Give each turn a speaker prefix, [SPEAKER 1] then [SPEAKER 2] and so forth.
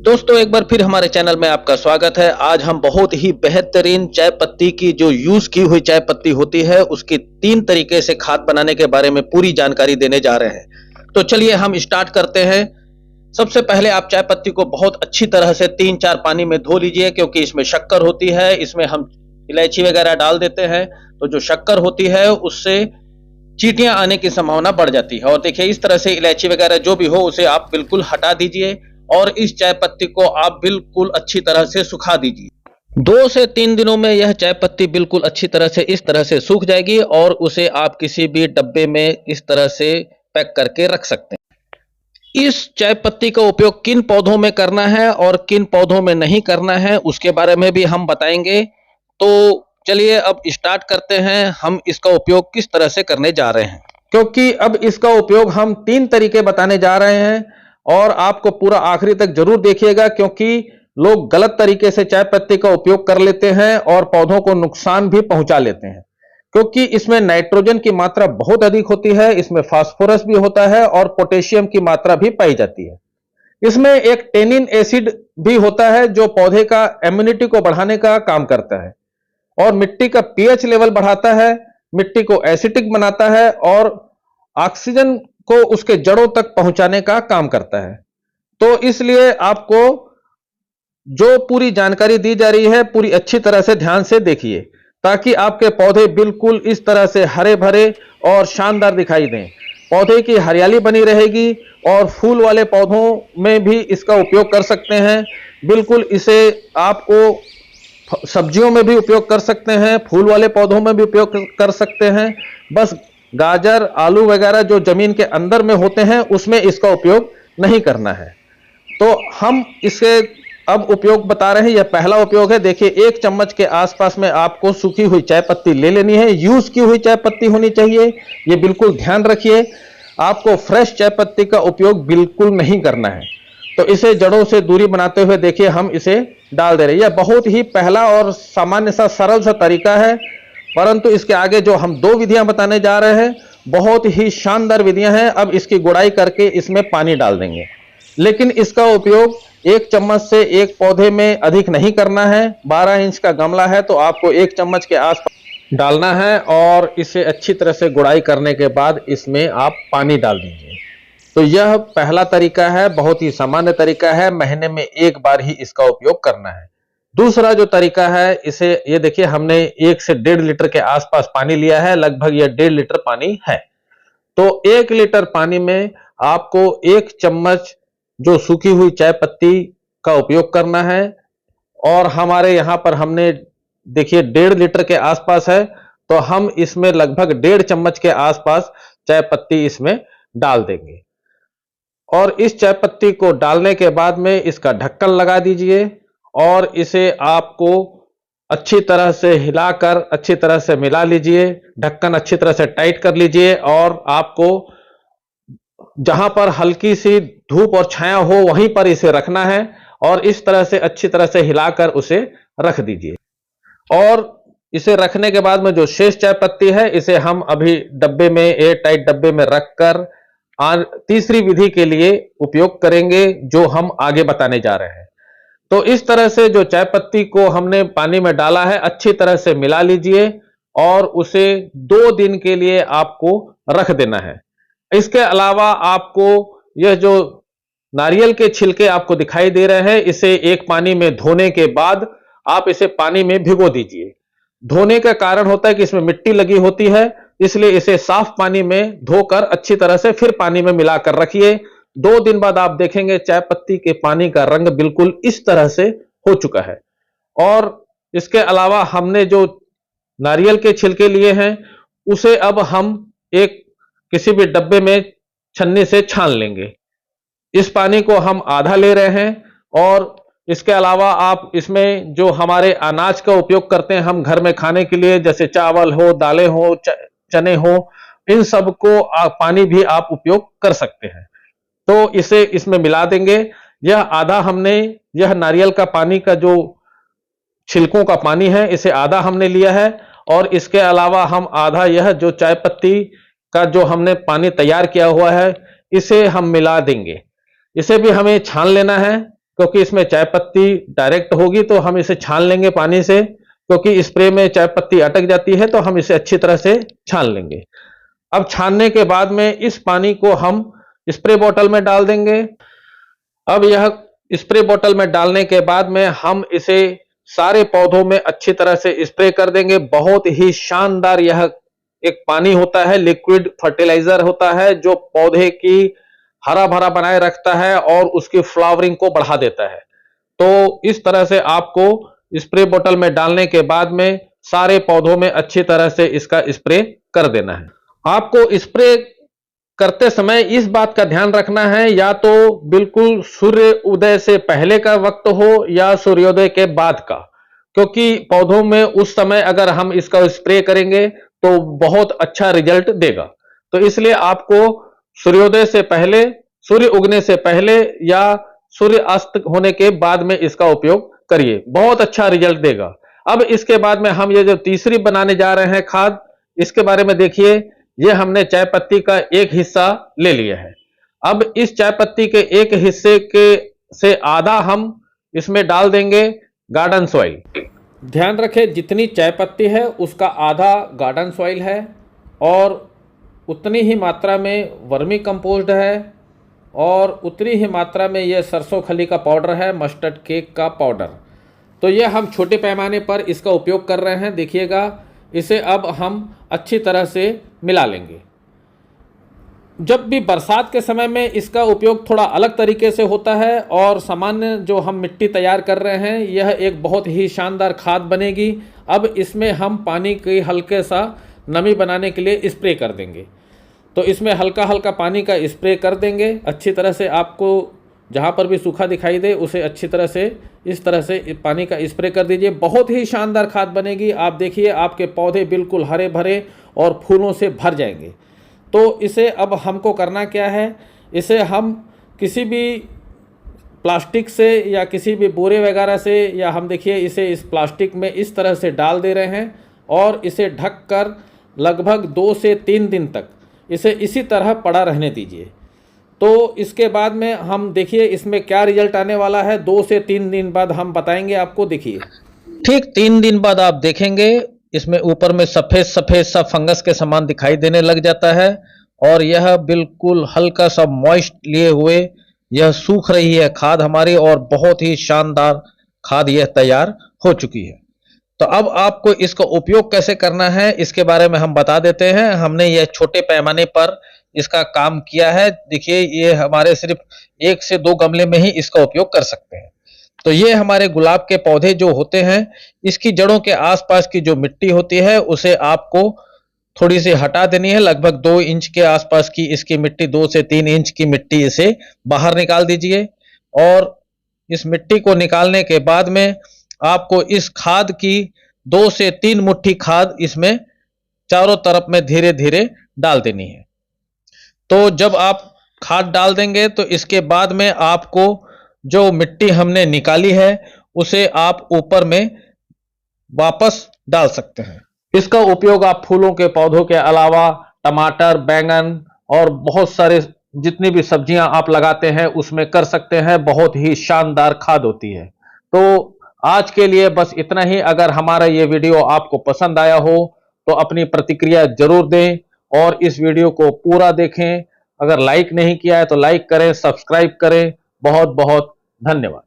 [SPEAKER 1] दोस्तों एक बार फिर हमारे चैनल में आपका स्वागत है। आज हम बहुत ही बेहतरीन चाय पत्ती की जो यूज की हुई चाय पत्ती होती है उसकी 3 तरीके से खाद बनाने के बारे में पूरी जानकारी देने जा रहे हैं। तो चलिए हम स्टार्ट करते हैं। सबसे पहले आप चाय पत्ती को बहुत अच्छी तरह से 3-4 पानी में धो लीजिए, क्योंकि इसमें शक्कर होती है। इसमें हम इलायची वगैरह डाल देते हैं तो जो शक्कर होती है उससे चींटियां आने की संभावना बढ़ जाती है। और देखिए इस तरह से इलायची वगैरह जो भी हो उसे आप बिल्कुल हटा दीजिए और इस चाय पत्ती को आप बिल्कुल अच्छी तरह से सुखा दीजिए। 2 से 3 दिनों में यह चाय पत्ती बिल्कुल अच्छी तरह से इस तरह से सूख जाएगी और उसे आप किसी भी डब्बे में इस तरह से पैक करके रख सकते हैं। इस चाय पत्ती का उपयोग किन पौधों में करना है और किन पौधों में नहीं करना है उसके बारे में भी हम बताएंगे। तो चलिए अब स्टार्ट करते हैं, हम इसका उपयोग किस तरह से करने जा रहे हैं। क्योंकि अब इसका उपयोग हम 3 तरीके बताने जा रहे हैं और आपको पूरा आखिरी तक जरूर देखिएगा, क्योंकि लोग गलत तरीके से चाय पत्ती का उपयोग कर लेते हैं और पौधों को नुकसान भी पहुंचा लेते हैं। क्योंकि इसमें नाइट्रोजन की मात्रा बहुत अधिक होती है, इसमें फास्फोरस भी होता है और पोटेशियम की मात्रा भी पाई जाती है। इसमें एक टेनिन एसिड भी होता है जो पौधे का इम्यूनिटी को बढ़ाने का काम करता है और मिट्टी का पीएच लेवल बढ़ाता है, मिट्टी को एसिडिक बनाता है और ऑक्सीजन को उसके जड़ों तक पहुंचाने का काम करता है। तो इसलिए आपको जो पूरी जानकारी दी जा रही है पूरी अच्छी तरह से ध्यान से देखिए, ताकि आपके पौधे बिल्कुल इस तरह से हरे भरे और शानदार दिखाई दें। पौधे की हरियाली बनी रहेगी और फूल वाले पौधों में भी इसका उपयोग कर सकते हैं। बिल्कुल इसे आपको सब्जियों में भी उपयोग कर सकते हैं, फूल वाले पौधों में भी उपयोग कर सकते हैं। बस गाजर आलू वगैरह जो जमीन के अंदर में होते हैं उसमें इसका उपयोग नहीं करना है। तो हम इसे अब उपयोग बता रहे हैं। यह पहला उपयोग है। देखिए 1 चम्मच के आसपास में आपको सूखी हुई चाय पत्ती ले लेनी है। यूज की हुई चाय पत्ती होनी चाहिए, ये बिल्कुल ध्यान रखिए। आपको फ्रेश चाय पत्ती का उपयोग बिल्कुल नहीं करना है। तो इसे जड़ों से दूरी बनाते हुए देखिए हम इसे डाल दे रहे हैं। यह बहुत ही पहला और सामान्य सा सरल सा तरीका है, परंतु इसके आगे जो हम 2 विधियां बताने जा रहे हैं बहुत ही शानदार विधियां हैं। अब इसकी गुड़ाई करके इसमें पानी डाल देंगे, लेकिन इसका उपयोग 1 चम्मच से एक पौधे में अधिक नहीं करना है। 12 इंच का गमला है तो आपको 1 चम्मच के आसपास डालना है और इसे अच्छी तरह से गुड़ाई करने के बाद इसमें आप पानी डाल दीजिए। तो यह पहला तरीका है, बहुत ही सामान्य तरीका है। महीने में 1 बार ही इसका उपयोग करना है। दूसरा जो तरीका है, इसे ये देखिए हमने 1 से 1.5 लीटर के आसपास पानी लिया है, लगभग यह 1.5 लीटर पानी है। तो 1 लीटर पानी में आपको 1 चम्मच जो सूखी हुई चाय पत्ती का उपयोग करना है और हमारे यहां पर हमने देखिए 1.5 लीटर के आसपास है, तो हम इसमें लगभग 1.5 चम्मच के आसपास चाय पत्ती इसमें डाल देंगे। और इस चाय पत्ती को डालने के बाद में इसका ढक्कन लगा दीजिए और इसे आपको अच्छी तरह से हिलाकर अच्छी तरह से मिला लीजिए। ढक्कन अच्छी तरह से टाइट कर लीजिए और आपको जहां पर हल्की सी धूप और छाया हो वहीं पर इसे रखना है और इस तरह से अच्छी तरह से हिलाकर उसे रख दीजिए। और इसे रखने के बाद में जो शेष चाय पत्ती है इसे हम अभी डब्बे में, एयर टाइट डब्बे में रखकर तीसरी विधि के लिए उपयोग करेंगे जो हम आगे बताने जा रहे हैं। तो इस तरह से जो चाय पत्ती को हमने पानी में डाला है अच्छी तरह से मिला लीजिए और उसे 2 दिन के लिए आपको रख देना है। इसके अलावा आपको यह जो नारियल के छिलके आपको दिखाई दे रहे हैं इसे एक पानी में धोने के बाद आप इसे पानी में भिगो दीजिए। धोने का कारण होता है कि इसमें मिट्टी लगी होती है, इसलिए इसे साफ पानी में धोकर अच्छी तरह से फिर पानी में मिलाकर रखिए। 2 दिन बाद आप देखेंगे चाय पत्ती के पानी का रंग बिल्कुल इस तरह से हो चुका है। और इसके अलावा हमने जो नारियल के छिलके लिए हैं उसे अब हम एक किसी भी डब्बे में छन्नी से छान लेंगे। इस पानी को हम आधा ले रहे हैं और इसके अलावा आप इसमें जो हमारे अनाज का उपयोग करते हैं हम घर में खाने के लिए, जैसे चावल हो, दालें हो, चने हो, इन सब को पानी भी आप उपयोग कर सकते हैं। तो इसे इसमें मिला देंगे। यह आधा हमने, यह नारियल का पानी का जो छिलकों का पानी है इसे आधा हमने लिया है और इसके अलावा हम आधा यह जो चाय पत्ती का जो हमने पानी तैयार किया हुआ है इसे हम मिला देंगे। इसे भी हमें छान लेना है क्योंकि इसमें चाय पत्ती डायरेक्ट होगी तो हम इसे छान लेंगे पानी से, क्योंकि स्प्रे में चाय पत्ती अटक जाती है तो हम इसे अच्छी तरह से छान लेंगे। अब छानने के बाद में इस पानी को हम स्प्रे बोतल में डाल देंगे। अब यह स्प्रे बोतल में डालने के बाद में हम इसे सारे पौधों में अच्छी तरह से स्प्रे कर देंगे। बहुत ही शानदार यह एक पानी होता है, लिक्विड फर्टिलाइजर होता है, जो पौधे की हरा भरा बनाए रखता है और उसकी फ्लावरिंग को बढ़ा देता है। तो इस तरह से आपको स्प्रे बोतल में डालने के बाद में सारे पौधों में अच्छी तरह से इसका स्प्रे कर देना है। आपको स्प्रे करते समय इस बात का ध्यान रखना है, या तो बिल्कुल सूर्य उदय से पहले का वक्त हो या सूर्योदय के बाद का, क्योंकि पौधों में उस समय अगर हम इसका स्प्रे करेंगे तो बहुत अच्छा रिजल्ट देगा। तो इसलिए आपको सूर्योदय से पहले, सूर्य उगने से पहले या सूर्य अस्त होने के बाद में इसका उपयोग करिए, बहुत अच्छा रिजल्ट देगा। अब इसके बाद में हम ये जो तीसरी बनाने जा रहे हैं खाद, इसके बारे में देखिए। ये हमने चाय पत्ती का एक हिस्सा ले लिया है। अब इस चाय पत्ती के एक हिस्से के से आधा हम इसमें डाल देंगे गार्डन सॉइल। ध्यान रखें, जितनी चाय पत्ती है उसका आधा गार्डन सॉइल है और उतनी ही मात्रा में वर्मी कंपोस्ट है और उतनी ही मात्रा में यह सरसों खली का पाउडर है, मस्टर्ड केक का पाउडर। तो ये हम छोटे पैमाने पर इसका उपयोग कर रहे हैं। देखिएगा, इसे अब हम अच्छी तरह से मिला लेंगे। जब भी बरसात के समय में इसका उपयोग थोड़ा अलग तरीके से होता है, और सामान्य जो हम मिट्टी तैयार कर रहे हैं यह एक बहुत ही शानदार खाद बनेगी। अब इसमें हम पानी की हल्के सा नमी बनाने के लिए स्प्रे कर देंगे। तो इसमें हल्का हल्का पानी का स्प्रे कर देंगे अच्छी तरह से। आपको जहाँ पर भी सूखा दिखाई दे उसे अच्छी तरह से इस तरह से पानी का स्प्रे कर दीजिए। बहुत ही शानदार खाद बनेगी। आप देखिए, आपके पौधे बिल्कुल हरे भरे और फूलों से भर जाएंगे। तो इसे अब हमको करना क्या है, इसे हम किसी भी प्लास्टिक से या किसी भी बोरे वगैरह से, या हम देखिए इसे इस प्लास्टिक में इस तरह से डाल दे रहे हैं और इसे ढक कर लगभग 2 से 3 दिन तक इसे इसी तरह पड़ा रहने दीजिए। तो इसके बाद में हम देखिए इसमें क्या रिजल्ट आने वाला है। 2 से 3 दिन बाद हम बताएंगे आपको। देखिए, ठीक 3 दिन बाद आप देखेंगे इसमें ऊपर में सफ़ेद सफ़ेद सा फंगस के समान दिखाई देने लग जाता है और यह बिल्कुल हल्का सा मॉइस्ट लिए हुए यह सूख रही है खाद हमारी, और बहुत ही शानदार खाद यह तैयार हो चुकी है। तो अब आपको इसका उपयोग कैसे करना है इसके बारे में हम बता देते हैं। हमने यह छोटे पैमाने पर इसका काम किया है। देखिए, ये हमारे सिर्फ 1 से 2 गमले में ही इसका उपयोग कर सकते हैं। तो ये हमारे गुलाब के पौधे जो होते हैं, इसकी जड़ों के आसपास की जो मिट्टी होती है उसे आपको थोड़ी सी हटा देनी है। लगभग 2 इंच के आसपास की इसकी मिट्टी, 2 से 3 इंच की मिट्टी, इसे बाहर निकाल दीजिए। और इस मिट्टी को निकालने के बाद में आपको इस खाद की 2 से 3 मुट्ठी खाद इसमें चारों तरफ में धीरे धीरे डाल देनी है। तो जब आप खाद डाल देंगे तो इसके बाद में आपको जो मिट्टी हमने निकाली है उसे आप ऊपर में वापस डाल सकते हैं। इसका उपयोग आप फूलों के पौधों के अलावा टमाटर, बैंगन और बहुत सारे जितनी भी सब्जियां आप लगाते हैं उसमें कर सकते हैं। बहुत ही शानदार खाद होती है। तो आज के लिए बस इतना ही। अगर हमारा ये वीडियो आपको पसंद आया हो तो अपनी प्रतिक्रिया जरूर दें और इस वीडियो को पूरा देखें। अगर लाइक नहीं किया है तो लाइक करें, सब्सक्राइब करें। बहुत बहुत धन्यवाद।